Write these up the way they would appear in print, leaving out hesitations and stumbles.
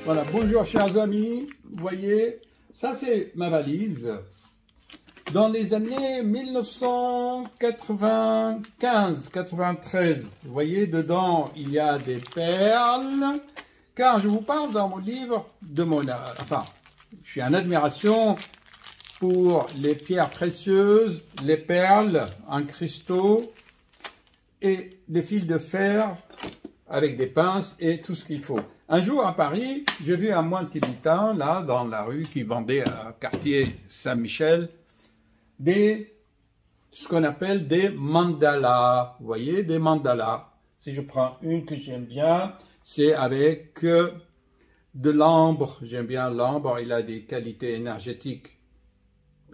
Voilà, bonjour chers amis, vous voyez, ça c'est ma valise. Dans les années 1995-93, vous voyez, dedans il y a des perles, car je vous parle dans mon livre de mon... Enfin, je suis en admiration pour les pierres précieuses, les perles en cristaux et des fils de fer avec des pinces et tout ce qu'il faut. Un jour à Paris, j'ai vu un moine tibétain, là, dans la rue, qui vendait à quartier Saint-Michel, ce qu'on appelle des mandalas. Vous voyez, des mandalas. Si je prends une que j'aime bien, c'est avec de l'ambre. J'aime bien l'ambre, il a des qualités énergétiques.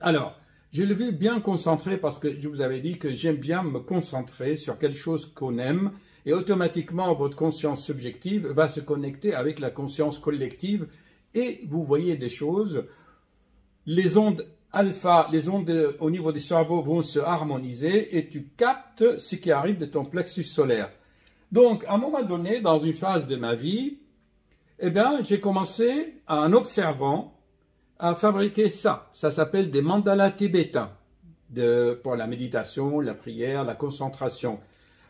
Alors, je l'ai vu bien concentré parce que je vous avais dit que j'aime bien me concentrer sur quelque chose qu'on aime et automatiquement votre conscience subjective va se connecter avec la conscience collective et vous voyez des choses. Les ondes alpha, les ondes au niveau du cerveau vont se harmoniser et tu captes ce qui arrive de ton plexus solaire. Donc, à un moment donné, dans une phase de ma vie, eh bien, j'ai commencé, en observant, à fabriquer ça. Ça s'appelle des mandalas tibétains pour la méditation, la prière, la concentration.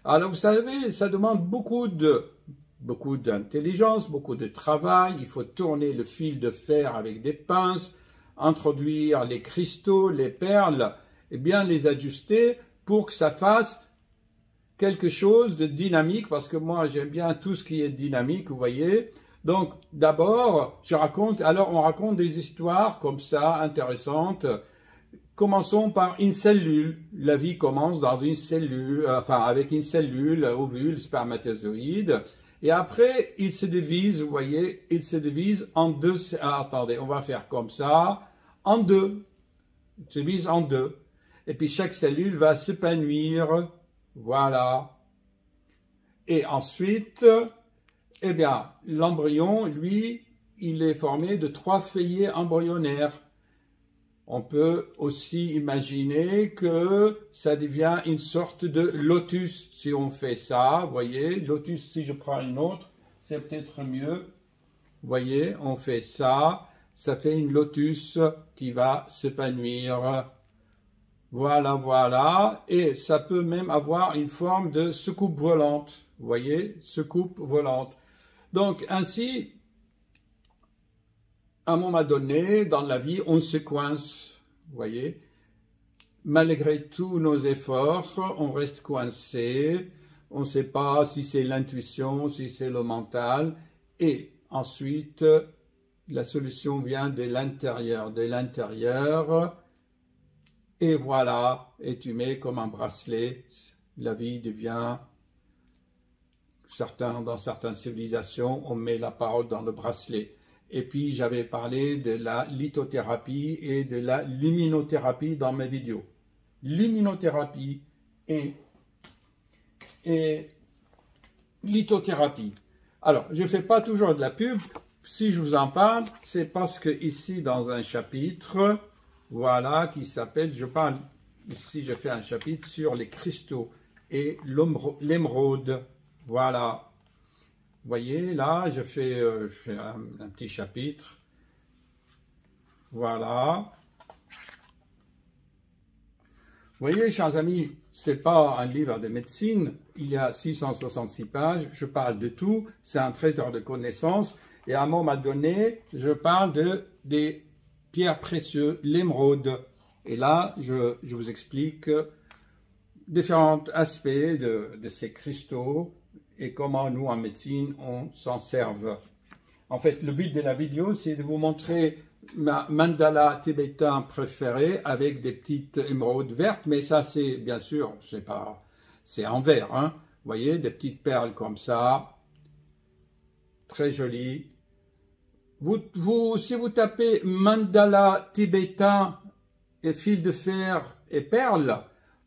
Alors, vous savez, ça demande beaucoup d'intelligence, beaucoup de travail. Il faut tourner le fil de fer avec des pinces, introduire les cristaux, les perles, et bien les ajuster pour que ça fasse quelque chose de dynamique, parce que moi, j'aime bien tout ce qui est dynamique, vous voyez. Donc, d'abord, on raconte des histoires comme ça, intéressantes. Commençons par une cellule. La vie commence dans une cellule, avec une cellule, ovule, spermatozoïde. Et après, il se divise, vous voyez, il se divise en deux. Attendez, on va faire comme ça, en deux. Il se divise en deux. Et puis chaque cellule va s'épanouir. Voilà. Et ensuite, eh bien, l'embryon, lui, il est formé de 3 feuillets embryonnaires. On peut aussi imaginer que ça devient une sorte de lotus si on fait ça. Vous voyez, lotus, si je prends une autre, c'est peut-être mieux. Vous voyez, on fait ça. Ça fait une lotus qui va s'épanouir. Voilà, voilà. Et ça peut même avoir une forme de soucoupe volante. Vous voyez, soucoupe volante. Donc, ainsi, à un moment donné, dans la vie, on se coince, vous voyez. Malgré tous nos efforts, on reste coincé. On ne sait pas si c'est l'intuition, si c'est le mental. Et ensuite, la solution vient de l'intérieur. Et voilà, et tu mets comme un bracelet. La vie devient... Dans certaines civilisations, on met la parole dans le bracelet. Et puis, j'avais parlé de la lithothérapie et de la luminothérapie dans mes vidéos. Luminothérapie et lithothérapie. Alors, je ne fais pas toujours de la pub. Si je vous en parle, c'est parce que ici, dans un chapitre, voilà, qui s'appelle, ici, je fais un chapitre sur les cristaux et l'émeraude. Voilà. Vous voyez, là, je fais un petit chapitre. Voilà. Vous voyez, chers amis, ce n'est pas un livre de médecine. Il y a 666 pages. Je parle de tout. C'est un traiteur de connaissances. Et à un moment donné, je parle des pierres précieuses, l'émeraude. Et là, je vous explique différents aspects de ces cristaux et comment nous, en médecine, on s'en serve. En fait, le but de la vidéo, c'est de vous montrer ma mandala tibétain préféré avec des petites émeraudes vertes, mais ça, c'est, bien sûr, c'est en vert, hein. Vous voyez, des petites perles comme ça, très jolies. Si vous tapez mandala tibétain et fil de fer et perles,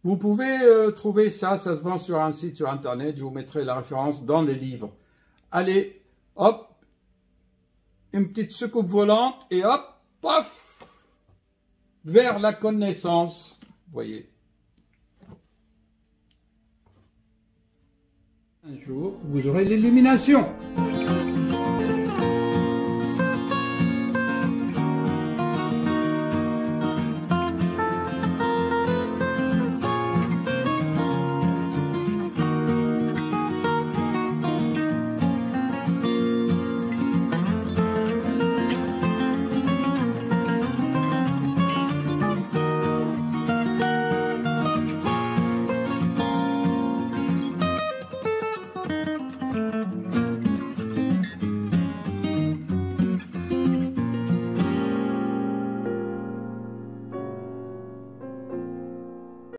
vous pouvez trouver ça, ça se vend sur un site sur internet, je vous mettrai la référence dans les livres. Allez, hop, une petite soucoupe volante et hop, paf, vers la connaissance, vous voyez. Un jour, vous aurez l'illumination.